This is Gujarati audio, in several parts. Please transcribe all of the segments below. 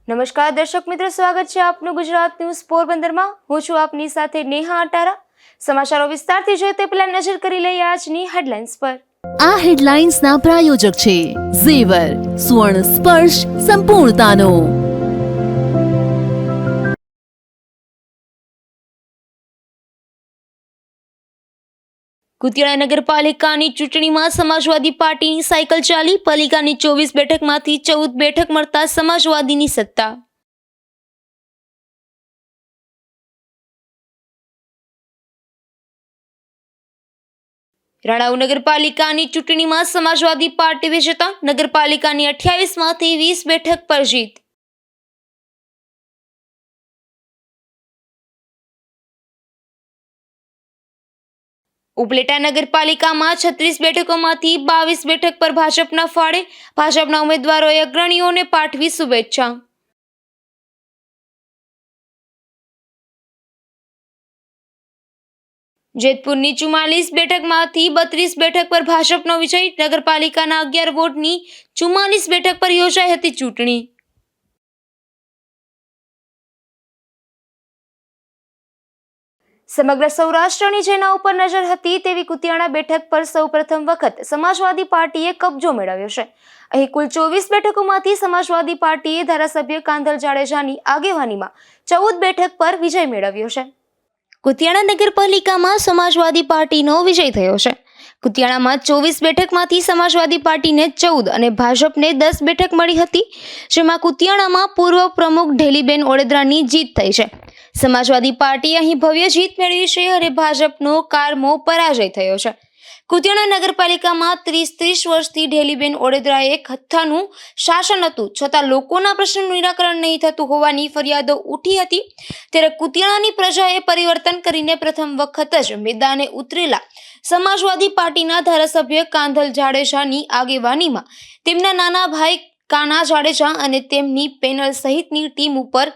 નમસ્કાર દર્શક મિત્રો, સ્વાગત છે આપનું ગુજરાત ન્યૂઝ પોરબંદરમાં। હું છું આપની સાથે નેહા અટારા। સમાચારો વિસ્તારથી જોઈએ તે પહેલા નજર કરી લઈએ આજની હેડલાઇન્સ પર। આ હેડલાઇન્સના પ્રાયોજક છે ઝેવર, સુવર્ણ સ્પર્શ સંપૂર્ણતાનો। કુતિયાણા નગરપાલિકાની ચૂંટણીમાં સમાજવાદી પાર્ટીની સાયકલ ચાલી। પાલિકાની 24 બેઠકમાંથી 14 બેઠક મળતા સમાજવાદીની સત્તા। રાણાઉ નગરપાલિકાની ચૂંટણીમાં સમાજવાદી પાર્ટી વિજેતા। નગરપાલિકાની 28માંથી 20 બેઠક પર જીત। ઉપલેટા નગરપાલિકામાં 36 બેઠકોમાંથી 22 બેઠક પર ભાજપના ફાળે। ભાજપના ઉમેદવારોએ અગ્રણીઓને પાઠવી શુભેચ્છા। જેતપુરની 44 બેઠકમાંથી 32 બેઠક પર ભાજપનો વિજય। નગરપાલિકાના 11 વોર્ડની 44 બેઠક પર યોજાઈ હતી ચૂંટણી। સમગ્ર સૌરાષ્ટ્રની જેના ઉપર નજર હતી તેવી કુતિયાણા બેઠક પર સૌપ્રથમ વખત સમાજવાદી પાર્ટીએ કબજો મેળવ્યો છે। અહીં કુલ 24 બેઠકોમાંથી સમાજવાદી પાર્ટીએ ધારાસભ્ય કાંધલ જાડેજાની આગેવાનીમાં 14 બેઠક પર વિજય મેળવ્યો છે। કુતિયાણા નગરપાલિકામાં સમાજવાદી પાર્ટીનો વિજય થયો છે। કુતિયાણામાં 24 બેઠકમાંથી સમાજવાદી પાર્ટીને 14 અને ભાજપને 10 બેઠક મળી હતી, જેમાં કુતિયાણામાં પૂર્વ પ્રમુખ ઢેલીબેન ઓડેદરાની જીત થઈ છે। સમાજવાદી પાર્ટીએ અહીં ભવ્ય જીત મેળવી છે અને ભાજપનો કારમો પરાજય થયો છે। કુતિયાણા નગરપાલિકામાં 30 વર્ષથી ઢેલીબેન ઓડેદરાએ હથ્થાનું શાસન હતું, છતાં લોકોના પ્રશ્નનું નિરાકરણ નહીં થતું હોવાની ફરિયાદો ઉઠી હતી। ત્યારે કુતિયાણાની પ્રજાએ પરિવર્તન કરીને પ્રથમ વખત જ મેદાને ઉતરેલા સમાજવાદી પાર્ટીના ધારાસભ્ય કાંધલ જાડેજાની આગેવાનીમાં તેમના નાના ભાઈ કાના જાડેજા અને તેમની પેનલ સહિતની ટીમ ઉપર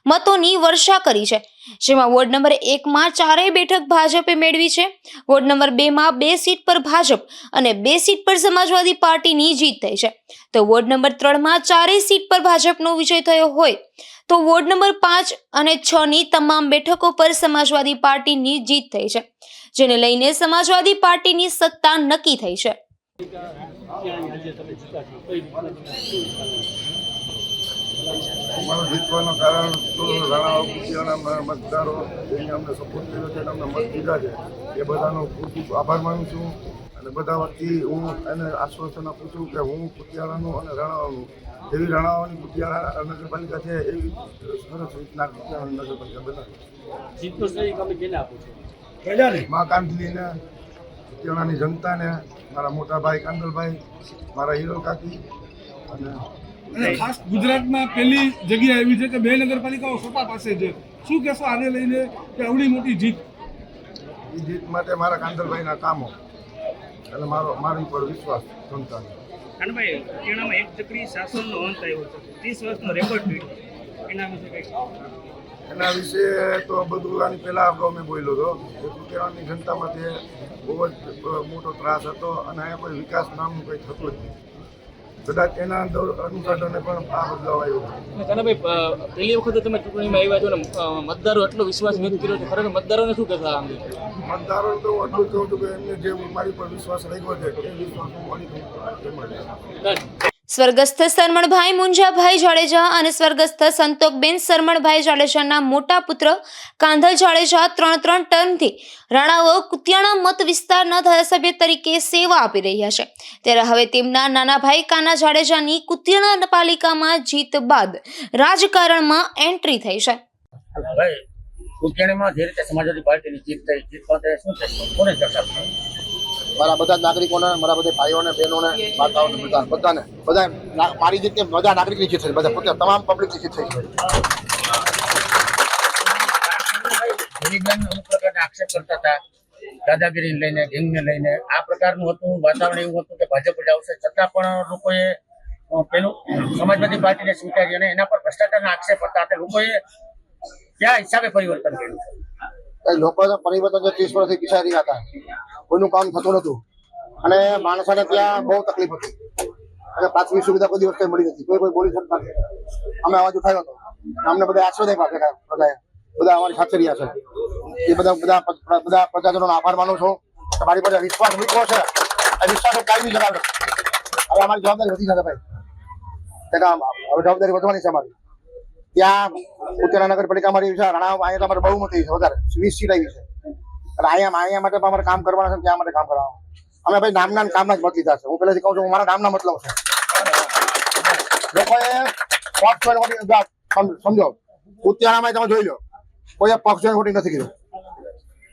મતોની વર્ષા કરી છે, જેમાં વોર્ડ નંબર 1માં 4 બેઠક ભાજપે મેળવી છે। વોર્ડ નંબર 2માં 2 સીટ પર ભાજપ અને 2 સીટ પર સમાજવાદી પાર્ટીની જીત થઈ છે, તો વોર્ડ નંબર 3માં 4 સીટ પર ભાજપનો વિજય થયો હોય તો વોર્ડ નંબર 5 અને 6ની તમામ બેઠકો પર સમાજવાદી પાર્ટીની જીત થઈ છે, જેને લઈને સમાજવાદી પાર્ટીની સત્તા નક્કી થઈ છે। અમારું જીતવાનું કારણ તો રાણાઓ કુતિયાણા મતદારો એને અમને સપોર્ટ કર્યો છે અને અમને મત દીધા છે, એ બધાનો ખૂબ ખૂબ આભાર માનું છું। અને બધા વતી હું એને આશ્વાસન આપું છું કે હું કુતિયાણાનું અને રાણાઓનું જેવી રાણાઓની કુતિયાણા નગરપાલિકા છે એવી સરસ રીતના કુતિયાણા નગરપાલિકા બનાવી। જીતનો શ્રેય તમે કેને આપો છો? મા કાંધલીને, કુતિયાણાની જનતાને, મારા મોટા ભાઈ કાંદલભાઈ, મારા હીરો કાકી અને ખાસ ગુજરાતમાં પહેલી જગ્યા એવી છે કે 2 નગરપાલિકાઓ સત્તા પાસે છે। શું કહેશો આને લઈને કે આવડી મોટી જીત? એ જીત માટે મારા કાંદલભાઈના કામો અને મારી પર વિશ્વાસ જનતાનો। કાનભાઈ, કુતિયાણામાં એક ચક્રી શાસનનો અંત આવ્યો છે, 30 વર્ષનો રેકોર્ડ તૂટ્યો, એના વિશે કંઈક? એના વિશે તો બધું આની પહેલાં અગાઉ મેં બોલ્યો હતો કે કુતિયાણાની જનતા માટે બહુ જ મોટો ત્રાસ હતો અને અહીંયા કોઈ વિકાસ નામનું કંઈ થતું જ નહીં। કદાચ એના અનુસાધને પણ આ બદલાવ આવ્યો છે। કાનભાઈ, પહેલી વખત તમે ચૂંટણીમાં આવ્યા છો ને મતદારો એટલો વિશ્વાસ વ્યક્ત કર્યો છે, ખરેખર મતદારોને શું કહેશો આ અંગે? મતદારો તો એટલું કહું છું કે એમને જે મારી પર વિશ્વાસ રાખ્યો છે એ વિશ્વાસ હું મળી સ્વર્ગસ્થ સરમણભાઈ મુંજાભાઈ જાડેજા અને સ્વર્ગસ્થ સંતોકબેન સરમણભાઈ જાડેજાના મોટા પુત્ર કાંધલ જાડેજા 3 ટર્મથી રાણાઓ કુતિયાણા મત વિસ્તારના ધારાસભ્ય તરીકે સેવા આપી રહ્યા છે। ત્યારે હવે તેમના નાના ભાઈ કાના જાડેજાની કુતિયાણા પાલિકામાં જીત બાદ રાજકારણમાં એન્ટ્રી થઈ છે। ભાઈ, કુતિયાણામાં જે રીતે સમાજવાદી પાર્ટીની જીત થઈ, જીત માટે શું કહેશો? કોને ચર્ચા કરો? મારા બધા નાગરિકોને, મારા બધા ભાઈઓને, બહેનોને, માતાઓને, બધાને મારી જીતને બધા નાગરિકની જીત થઈ, બધા પોતે તમામ પબ્લિકની જીત થઈ છે। અમુક પ્રકારના આક્ષેપ કરતા હતા, દાદાગીરીને લઈને, ગેંગને લઈને, આ પ્રકારનું હતું વાતાવરણ, એવું હતું કે ભાજપ જ આવશે, છતાં પણ લોકોએ પેલું સમાજવાદી પાર્ટીને સ્વીકારી અને એના પર ભ્રષ્ટાચારના આક્ષેપ હતા, એટલે લોકોએ કયા હિસાબે પરિવર્તન કર્યું છે? લોકોને પરિવર્તન 30 વર્ષથી પીછાઈ રહ્યા હતા, કોઈનું કામ થતું નહોતું અને માણસોને ત્યાં બહુ તકલીફ હતી। અને પ્રાથમિક સુવિધા કોઈ દિવસ કઈ મળી નથી, કોઈ બોલી શકતા નથી. અમે અવાજ ઉઠાવ્યો હતો, અમને બધા આશ્વાસ આપ્યા બધા અમારી સાથે રહ્યા છે. એ બધા પ્રજાજનોનો આભાર માનું છું. તમારી પાસે વિશ્વાસ મૂક્યો છે, એ વિશ્વાસ કાયમી જણાવે. હવે અમારી જવાબદારી વધી જશે ભાઈ, હવે જવાબદારી વધવાની છે અમારી. ત્યાં ઉત્તરા નગરપાલિકા અમારી છે, રાણા અહીંયા તમારે બહુમતી છે, વધારે 20 સીટ આવી છે. અને અહીંયા માટે અમારે કામ કરવાના છે, ત્યાં માટે કામ કરવાનું. અમે ભાઈ નામના કામના જ મત લીધા છે. હું પહેલાથી કહું છું, મારા નામના મતલબ છે. લોકોએ સમજો, ઉત્તરામાં તમે જોઈ લો, કોઈ પક્ષ જોઈને વોટિંગ નથી કીધું.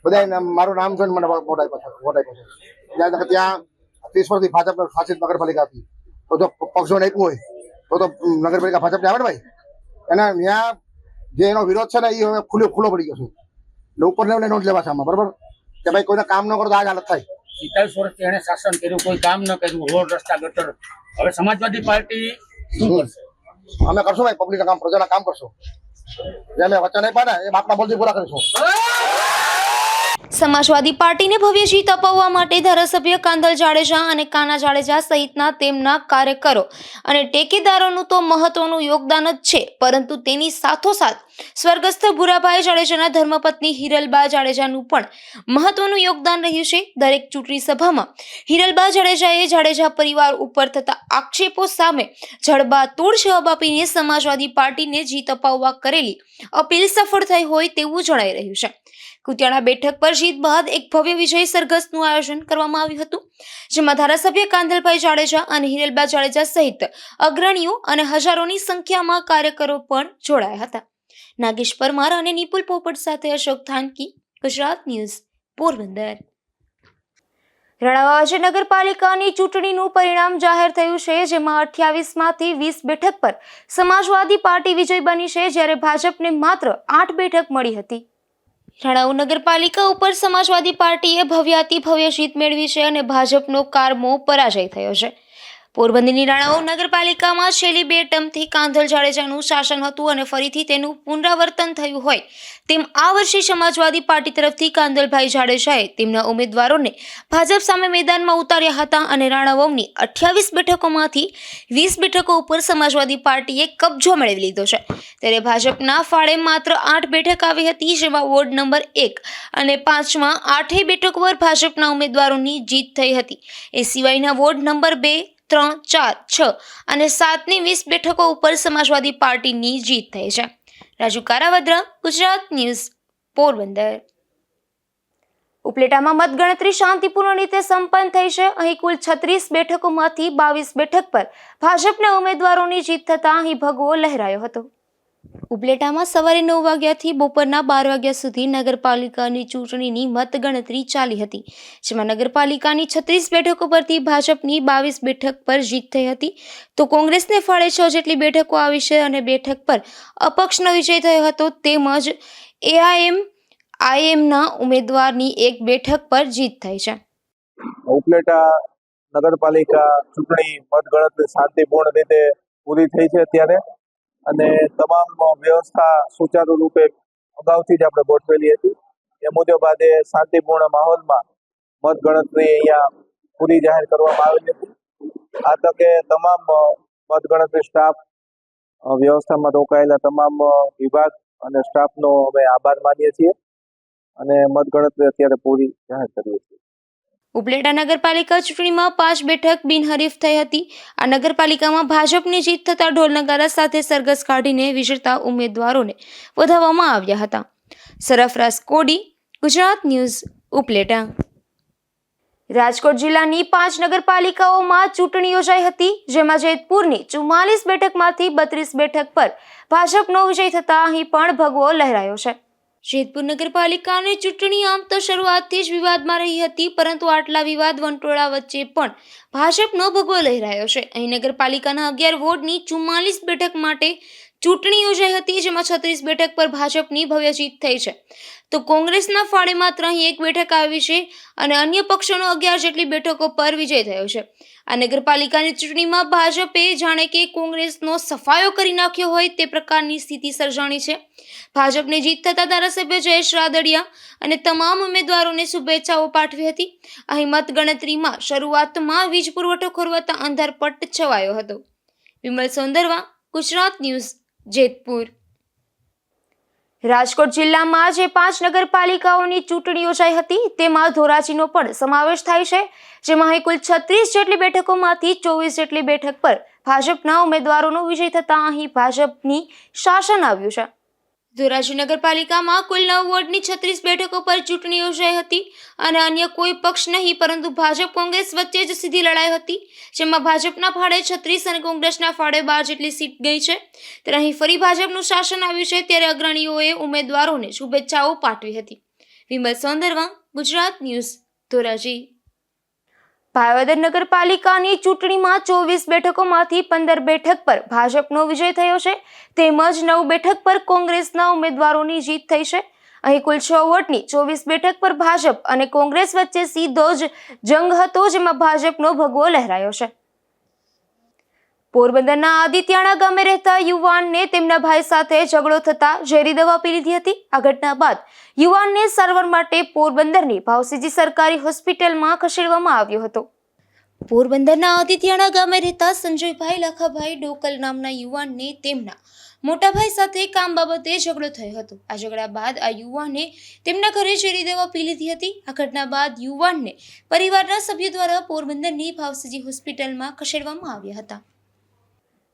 બધા મારું નામ જોઈને મને વોટ આપ્યો છે. ત્યાં 30 વર્ષથી ભાજપ શાસિત નગરપાલિકા હતી, તો જો પક્ષ જોઈને આપ્યું હોય તો નગરપાલિકા ભાજપને આવે ને ભાઈ. અને ત્યાં જે એનો વિરોધ છે ને, એ હવે ખુલ્લો પડી ગયો છે. ઉપર લેવલે નોંધ લેવા છે આમાં, બરોબર, કે ભાઈ કોઈને કામ ન કરો તો આ જ હાલત થાય. 47 વર્ષથી એને શાસન કર્યું, કોઈ કામ ન કર્યું, રોડ રસ્તા ગટર. હવે સમાજવાદી પાર્ટી શું કરશે? અમે કરશું ભાઈ, પબ્લિકના કામ, પ્રજાના કામ કરશું. જે અમે વચન આપ્યા ને એ બાપના બોલથી પૂરા કરીશું. સમાજવાદી પાર્ટીને ભવ્ય જીત અપાવવા માટે ધારાસભ્ય કાંધલ જાડેજા અને કાના જાડેજા સહિતના તેમના કાર્યકરો અને ટેકેદારોનું તો મહત્વનું યોગદાન જ છે, પરંતુ તેની સાથોસાથ સ્વર્ગસ્થ ભૂરાભાઈ જાડેજાના ધર્મપત્ની હિરલબા જાડેજાનું પણ મહત્વનું યોગદાન રહ્યું છે. દરેક ચૂંટણી સભામાં હિરલબા જાડેજાએ જાડેજા પરિવાર ઉપર થતા આક્ષેપો સામે જડબાતોડ જવાબ આપીને સમાજવાદી પાર્ટીને જીત અપાવવા કરેલી અપીલ સફળ થઈ હોય તેવું જણાઈ રહ્યું છે. કુતિયાણા બેઠક પર જીત બાદ એક ભવ્ય વિજય સરઘસનું આયોજન કરવામાં આવ્યું હતું, જેમાં ધારાસભ્ય કાંધલભાઈ જાડેજા અને હિરલબા જાડેજા સહિત અગ્રણીઓ અને હજારોની સંખ્યામાં કાર્યકરો પણ જોડાયા હતા. નાગેશ પરમાર અને નિપુલ પોપટ સાથે અશોક થાનકી, ગુજરાત ન્યૂઝ, પોરબંદર. રણાવાજા નગરપાલિકાની ચૂંટણીનું પરિણામ જાહેર થયું છે, જેમાં 28માંથી 20 બેઠક પર સમાજવાદી પાર્ટી વિજય બની છે, જ્યારે ભાજપને માત્ર 8 બેઠક મળી હતી. રાણાઉ નગરપાલિકા ઉપર સમાજવાદી પાર્ટીએ ભવ્યાતિ ભવ્ય જીત મેળવી છે અને ભાજપનો કારમો પરાજય થયો છે. પોરબંદરની રાણાઉ નગરપાલિકામાં છેલ્લી 2 ટર્મથી કાંધલ જાડેજાનું શાસન હતું અને ફરીથી તેનું પુનરાવર્તન થયું હોય તેમ આ વર્ષે સમાજવાદી પાર્ટી તરફથી કાંધલભાઈ જાડેજાએ તેમના ઉમેદવારોને ભાજપ સામે મેદાનમાં ઉતાર્યા હતા અને રાણાઉની 28 બેઠકોમાંથી 20 બેઠકો ઉપર સમાજવાદી પાર્ટીએ કબજો મેળવી લીધો છે, ત્યારે ભાજપના ફાળે માત્ર 8 બેઠક આવી હતી, જેમાં વોર્ડ નંબર 1 અને 5માં 8 બેઠકો પર ભાજપના ઉમેદવારોની જીત થઈ હતી. એ સિવાયના વોર્ડ નંબર 2, 3, 4, 6 અને 7ની 20 બેઠકો ઉપર સમાજવાદી પાર્ટીની જીત થઈ છે. રાજુ કારાવદ્રા, ગુજરાત ન્યૂઝ, પોરબંદર. ઉપલેટામાં મતગણતરી શાંતિપૂર્ણ રીતે સંપન્ન થઈ છે. અહીં કુલ 36 બેઠકોમાંથી 22 બેઠક પર ભાજપના ઉમેદવારોની જીત થતાં અહીં ભગવો લહેરાયો હતો. ઉપલેટામાં સવારે 9 વાગ્યાથી બપોરના 12 વાગ્યા સુધી નગરપાલિકાની ચૂંટણીની મતગણતરી ચાલી હતી, જેમાં નગરપાલિકાની 36 બેઠકો પરથી ભાજપની 22 બેઠક પર જીત થઈ હતી, તો કોંગ્રેસને ફાળે 6 જેટલી બેઠકો આવી છે અને બેઠક પર અપક્ષનો વિજય થયો હતો, તેમજ AIM-IM ના ઉમેદવારની 1 બેઠક પર જીત થઈ છે. ઉપલેટા નગરપાલિકા ચૂંટણી મતગણતરી શાંતિપૂર્ણ રીતે પૂરી થઈ છે અત્યારે, અને તમામ વ્યવસ્થા સુચારુ રૂપે અગાઉથી જ આપણે ગોઠવેલી હતી. એ મુજબ આજે શાંતિપૂર્ણ માહોલમાં મતગણતરી અહીંયા પૂરી જાહેર કરવામાં આવેલી હતી. આ તકે તમામ મતગણતરી સ્ટાફ, વ્યવસ્થામાં રોકાયેલા તમામ વિભાગ અને સ્ટાફનો અમે આભાર માનીએ છીએ અને મતગણતરી અત્યારે પૂરી જાહેર કરીએ છીએ. ઉપલેટા નગરપાલિકા ચૂંટણીમાં 5 બેઠક બિનહરીફ થઈ હતી. આ નગરપાલિકામાં ભાજપની જીત થતાં ઢોલ નગારા સાથે સરઘસ કાઢીને વિજેતા ઉમેદવારોને વધાવવામાં આવ્યા હતા. સરફરાઝ કોડી, ગુજરાત ન્યૂઝ, ઉપલેટા. રાજકોટ જિલ્લાની 5 નગરપાલિકાઓમાં ચૂંટણી યોજાઈ હતી, જેમાં જેતપુરની 44 બેઠકમાંથી 32 બેઠક પર ભાજપનો વિજય થતાં અહીં પણ ભગવો લહેરાયો છે. જેતપુર નગરપાલિકાની ચૂંટણી આમ તો શરૂઆતથી જ વિવાદમાં રહી હતી, પરંતુ આટલા વિવાદ વંટોળા વચ્ચે પણ ભાજપનો ભગવો લહેરાયો છે. અહીં નગરપાલિકાના 11 વોર્ડની 44 બેઠક માટે ચૂંટણી યોજાઈ હતી, જેમાં 36 બેઠક પર ભાજપની ભવ્ય જીત થઈ છે, તો કોંગ્રેસના ફાળે માત્ર અહીં 1 બેઠક આવી છે અને અન્ય પક્ષોનો 11 જેટલી બેઠકો પર વિજય થયો છે. આ નગરપાલિકાની ચૂંટણીમાં ભાજપે જાણે કે કોંગ્રેસનો સફાયો કરી નાખ્યો હોય તે પ્રકારની સ્થિતિ સર્જાણી છે. ભાજપને જીત થતા ધારાસભ્ય જયેશ રાદડિયા અને તમામ ઉમેદવારોને શુભેચ્છાઓ પાઠવી હતી. અહીં મતગણતરીમાં શરૂઆતમાં વીજ પુરવઠો ખોરવાતા અંધારપટ છવાયો હતો. વિમલ સોંદરવા, ગુજરાત ન્યૂઝ, જેતપુર. રાજકોટ જિલ્લામાં જે 5 નગરપાલિકાઓની ચૂંટણી યોજાઈ હતી તેમાં ધોરાજીનો પણ સમાવેશ થાય છે, જેમાં અહીં કુલ 36 જેટલી બેઠકોમાંથી 24 જેટલી બેઠક પર ભાજપના ઉમેદવારોનો વિજય થતા અહીં ભાજપની શાસન આવ્યું છે. ધોરાજી નગરપાલિકામાં કુલ 9 વોર્ડની 36 બેઠકો પર ચૂંટણી યોજાઈ હતી અને અન્ય કોઈ પક્ષ નહીં પરંતુ ભાજપ કોંગ્રેસ વચ્ચે જ સીધી લડાઈ હતી, જેમાં ભાજપના ફાળે 36 અને કોંગ્રેસના ફાળે 12 જેટલી સીટ ગઈ છે. ત્યારે અહીં ફરી ભાજપનું શાસન આવ્યું છે, ત્યારે અગ્રણીઓએ ઉમેદવારોને શુભેચ્છાઓ પાઠવી હતી. વિમલ સોંદરવા, ગુજરાત ન્યૂઝ, ધોરાજી. ભાવનગર નગરપાલિકાની ચૂંટણીમાં 24 બેઠકોમાંથી 15 બેઠક પર ભાજપનો વિજય થયો છે, તેમજ 9 બેઠક પર કોંગ્રેસના ઉમેદવારોની જીત થઈ છે. અહીં કુલ 6 વોટની 24 બેઠક પર ભાજપ અને કોંગ્રેસ વચ્ચે સીધો જ જંગ હતો, જેમાં ભાજપનો ભગવો લહેરાયો છે. પોરબંદરના આદિત્યાણા ગામે રહેતા યુવાનને તેમના ભાઈ સાથે ઝઘડો થતા ઝેરી દવા પી લીધી હતી. આ ઘટના બાદ યુવાનને સારવાર માટે પોરબંદરની ભાવસીજી સરકારી હોસ્પિટલમાં ખસેડવામાં આવ્યો હતો. પોરબંદરના આદિત્યાણા ગામે રહેતા સંજયભાઈ લાખાભાઈ ડોકલ નામના યુવાનને તેમના મોટા ભાઈ સાથે કામ બાબતે ઝઘડો થયો હતો. આ ઝઘડા બાદ આ યુવાને તેમના ઘરે ઝેરી દવા પી લીધી હતી. આ ઘટના બાદ યુવાનને પરિવારના સભ્યો દ્વારા પોરબંદરની ભાવસીજી હોસ્પિટલમાં ખસેડવામાં આવ્યા હતા.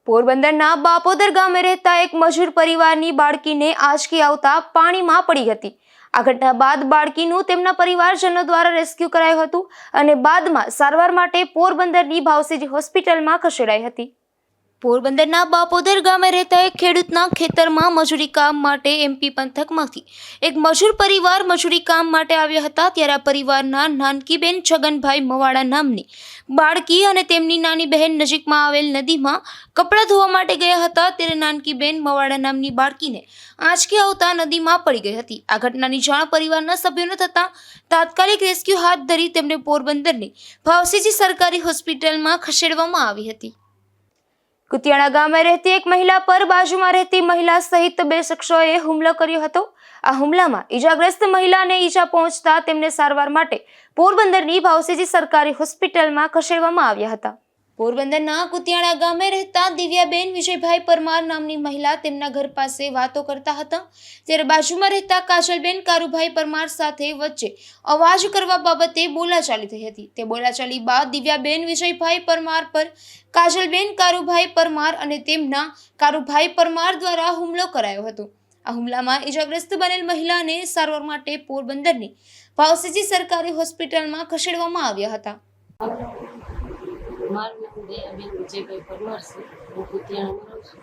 પોરબંદરના બાપોદર ગામે રહેતા એક મજૂર પરિવારની બાળકીને આંચકી આવતા પાણીમાં પડી હતી. આ ઘટના બાદ બાળકીનું તેમના પરિવારજનો દ્વારા રેસ્ક્યુ કરાયું હતું અને બાદમાં સારવાર માટે પોરબંદરની ભાવસીજી હોસ્પિટલમાં ખસેડાઈ હતી. પોરબંદરના બાપોદર ગામે રહેતા એક ખેડૂતના ખેતરમાં મજૂરી કામ માટે એમપી પંથકમાંથી એક મજૂર પરિવાર મજૂરી કામ માટે આવ્યા હતા. ત્યારે આ પરિવારના નાનકીબેન છગનભાઈ મવાડા નામની બાળકી અને તેમની નાની બહેન નજીકમાં આવેલ નદીમાં કપડાં ધોવા માટે ગયા હતા. ત્યારે નાનકીબેન મવાડા નામની બાળકીને આંચકી આવતા નદીમાં પડી ગઈ હતી. આ ઘટનાની જાણ પરિવારના સભ્યોને થતાં તાત્કાલિક રેસ્ક્યુ હાથ ધરી તેમને પોરબંદરની ભાવસીજી સરકારી હોસ્પિટલમાં ખસેડવામાં આવી હતી. કુતિયાણા ગામે રહેતી એક મહિલા પર બાજુમાં રહેતી મહિલા સહિત 2 શખ્સોએ હુમલો કર્યો હતો. આ હુમલામાં ઈજાગ્રસ્ત મહિલાને ઈજા પહોંચતા તેમને સારવાર માટે પોરબંદરની ભાવસીજી સરકારી હોસ્પિટલમાં ખસેડવામાં આવ્યા હતા. પોરબંદરના કુતિયાણા ગામે રહેતા દિવ્યાબેન વિજયભાઈ પરમાર નામની મહિલા તેમના ઘર પાસે વાતો કરતા હતા. ત્યારે બાજુમાં રહેતા કાજલબેન કારુભાઈ પરમાર સાથે વચ્ચે અવાજ કરવા બાબતે બોલાચાલી થઈ હતી. તે બોલાચાલી બાદ દિવ્યાબેન વિજયભાઈ પરમાર પર કાજલબેન કારુભાઈ પરમાર અને તેમના કારુભાઈ પરમાર દ્વારા હુમલો કરાયો હતો. આ હુમલામાં ઈજાગ્રસ્ત બનેલ મહિલાને સારવાર માટે પોરબંદરની ભાવસીજી સરકારી હોસ્પિટલમાં ખસેડવામાં આવ્યા હતા. મારું નામ દયાબેન વિજયભાઈ પરમાર છે. હું કુતિયાણામાં રહું છું.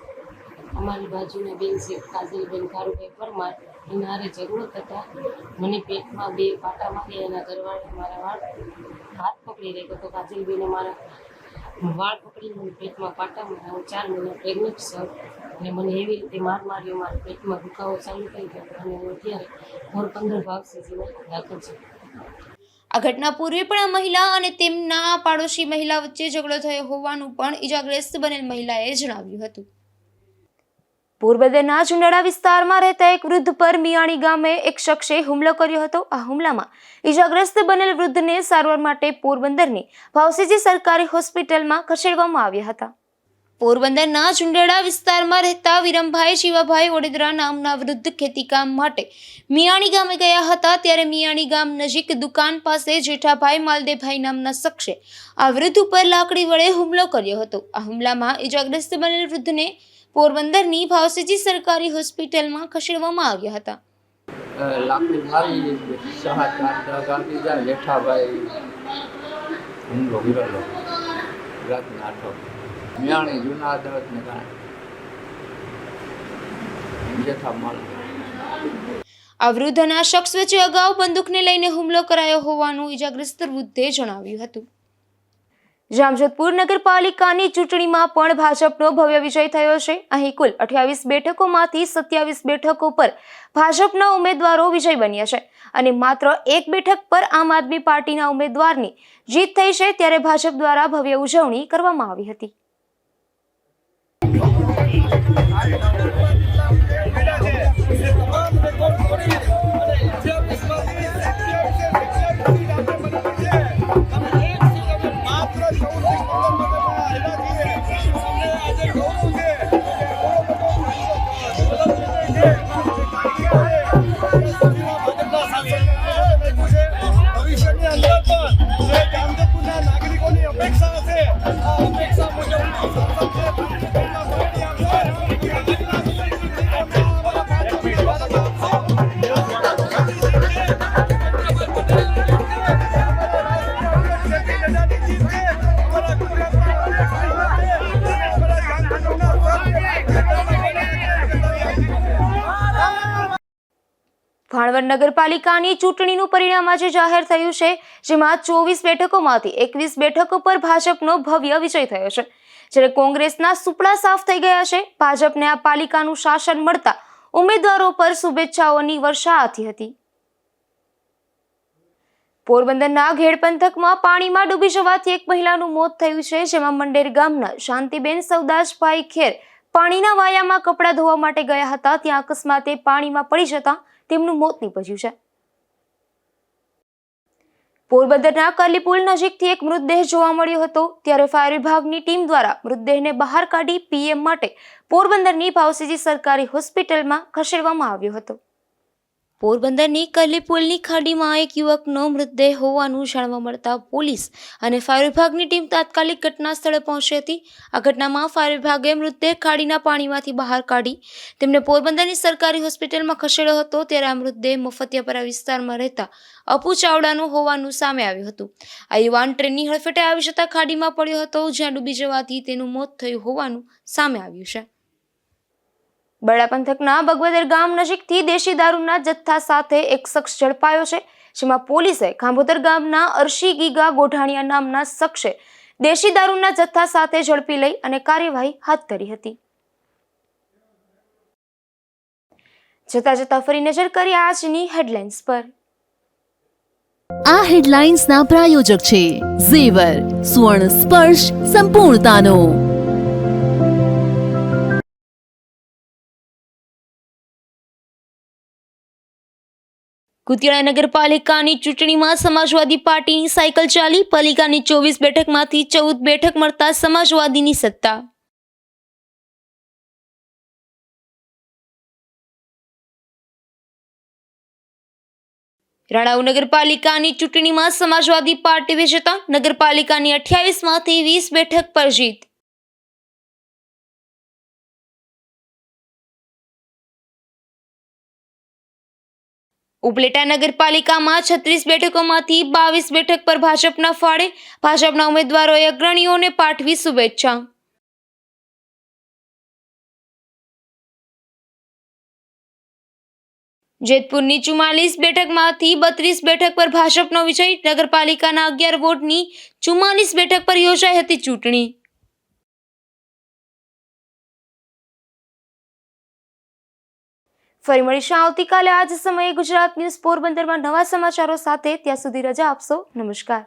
અમારી બાજુના બેન છે કાજલબેન કારુભાઈ પરમાર. એના હારે ઝઘડો થતા મને પેટમાં 2 પાટા મારી. એના ઘરવાળા મારા હાથ પકડી રાખ્યો હતો. કાજલબેને મારા વાળ પકડી મને પેટમાં પાટા માર્યા. હું 4 મહિના પ્રેગ્નન્ટ છું અને મને એવી રીતે માર્યો. મારા પેટમાં દુખાવો ચાલુ થઈ ગયો અને હું અત્યારે પોરબંદર ભાવસીજીમાં દાખલ છું. આ ઘટના પૂર્વે પણ આ મહિલા અને તેમના પાડોશી મહિલા વચ્ચે ઝઘડો થયો હોવાનું પણ ઈજાગ્રસ્ત બનેલ મહિલાએ જણાવ્યું હતું. પોરબંદરના ચુંડાળા વિસ્તારમાં રહેતા એક વૃદ્ધ પર મિયાણી ગામે એક શખ્સે હુમલો કર્યો હતો. આ હુમલામાં ઈજાગ્રસ્ત બનેલ વૃદ્ધને સારવાર માટે પોરબંદરની ભાવસીજી સરકારી હોસ્પિટલમાં ખસેડવામાં આવ્યા હતા. પોરબંદરના ચુંડાળા વિસ્તારમાં રહેતા વિરમભાઈ શિવાભાઈ ઓડેદરા નામના વૃદ્ધ ખેતીકામ માટે મિયાણી ગામે ગયા હતા. ત્યારે મિયાણી ગામ નજીક દુકાન પાસે જેઠાભાઈ માલદેભાઈ નામના શખ્સે આ વૃદ્ધ ઉપર લાકડી વડે હુમલો કર્યો હતો. આ હુમલામાં ઈજાગ્રસ્ત બનેલ વૃદ્ધને પોરબંદરની ભાવસીજી સરકારી હોસ્પિટલમાં ખસેડવામાં આવ્યા હતા. લાકડી મારી જેઠાભાઈ હુમલો કરેલો રાતના 8 મિયાણી જૂના અદાલતને કારણે જેઠા માલ. આ વૃદ્ધ અને આ શખ્સ વચ્ચે અગાઉ બંદૂકને લઈને હુમલો કરાયો હોવાનું ઈજાગ્રસ્ત વૃદ્ધે જણાવ્યું હતું. જામજોધપુર નગરપાલિકાની ચૂંટણીમાં પણ ભાજપનો ભવ્ય વિજય થયો છે. અહીં કુલ 28 બેઠકોમાંથી 27 બેઠકો પર ભાજપના ઉમેદવારો વિજય બન્યા છે અને માત્ર એક બેઠક પર આમ આદમી પાર્ટીના ઉમેદવારની જીત થઈ છે. ત્યારે ભાજપ દ્વારા ભવ્ય ઉજવણી કરવામાં આવી હતી. ભવિષ્યની અંદર પણ જે જામજોધપુરના નાગરિકોની અપેક્ષા હશે આ અપેક્ષા મુજબ ભાણવડ નગરપાલિકાની ચૂંટણીનું પરિણામ આજે જાહેર થયું છે, જેમાં 24 બેઠકોમાંથી 21 બેઠકો પર ભાજપનો ભવ્ય વિજય થયો છે, જ્યારે કોંગ્રેસના સુપડા સાફ થઈ ગયા છે. ભાજપને આ પાલિકાનું શાસન મળતા ઉમેદવારો પર શુભેચ્છાઓની વર્ષાથી હતી. પોરબંદરના ઘેડ પંથકમાં પાણીમાં ડૂબી જવાથી એક મહિલાનું મોત થયું છે, જેમાં મંડેર ગામના શાંતિબેન સવદાસભાઈ ખેર પાણીના વાયામાં કપડાં ધોવા માટે ગયા હતા. ત્યાં અકસ્માતે પાણીમાં પડી જતા તેમનું મોત નીપજ્યું છે. પોરબંદરના કરલીપુલ નજીકથી એક મૃતદેહ જોવા મળ્યો હતો, ત્યારે ફાયર વિભાગની ટીમ દ્વારા મૃતદેહને બહાર કાઢી પીએમ માટે પોરબંદરની ભાવસીજી સરકારી હોસ્પિટલમાં ખસેડવામાં આવ્યો હતો. પોરબંદરની કરલીપુલની ખાડીમાં એક યુવકનો મૃતદેહ હોવાનું જાણવા મળતા પોલીસ અને ફાયર વિભાગની ટીમ તાત્કાલિક ઘટના સ્થળે પહોંચી હતી. આ ઘટનામાં ફાયર વિભાગે મૃતદેહ ખાડીના પાણીમાંથી બહાર કાઢી તેમને પોરબંદરની સરકારી હોસ્પિટલમાં ખસેડ્યો હતો. ત્યારે આ મૃતદેહ મફતિયાપરા વિસ્તારમાં રહેતા અપુ ચાવડાનું હોવાનું સામે આવ્યું હતું. આ યુવાન ટ્રેનની હડફેટે આવી જતા ખાડીમાં પડ્યો હતો, જ્યાં ડૂબી જવાથી તેનું મોત થયું હોવાનું સામે આવ્યું છે. બરડા પંથકના બગવદર ગામ નજીકથી દેશી દારૂના જથ્થા સાથે એક શખ્સ ઝડપાયો છે, જેમાં પોલીસે ખાંભોદર ગામના અરશી ગીગા ગોઢાણીયા નામના શખ્સે દેશી દારૂના જથ્થા સાથે ઝડપી લઈ અને કાર્યવાહી હાથ ધરી હતી. જતા જતા ફરી નજર કરી આજની હેડલાઇન્સ પર. આ હેડલાઇન્સના પ્રાયોજક છે ઝેવર, સુવર્ણ સ્પર્શ સંપૂર્ણતાનો. કુતિયાણા નગરપાલિકાની ચૂંટણીમાં સમાજવાદી પાર્ટીની સાયકલ ચાલી. પાલિકાની 24 બેઠકમાંથી 14 બેઠક મળતા સમાજવાદીની સત્તા. રાણાઉ નગરપાલિકાની ચૂંટણીમાં સમાજવાદી પાર્ટી વિજેતા. નગરપાલિકાની 28માંથી 20 બેઠક પર જીત. ઉપલેટા નગરપાલિકામાં 36 બેઠકોમાંથી 22 બેઠક પર ભાજપના ફાળે. ભાજપના ઉમેદવારોએ અગ્રણીઓને પાઠવી શુભેચ્છા. જેતપુરની 44 બેઠકમાંથી 32 બેઠક પર ભાજપનો વિજય. નગરપાલિકાના 11 વોર્ડની 44 બેઠક પર યોજાઈ હતી ચૂંટણી. ફરી મળીશું આવતીકાલે આ જ સમયે ગુજરાત ન્યૂઝ પોરબંદરમાં નવા સમાચારો સાથે. ત્યાં સુધી રજા આપશો. નમસ્કાર.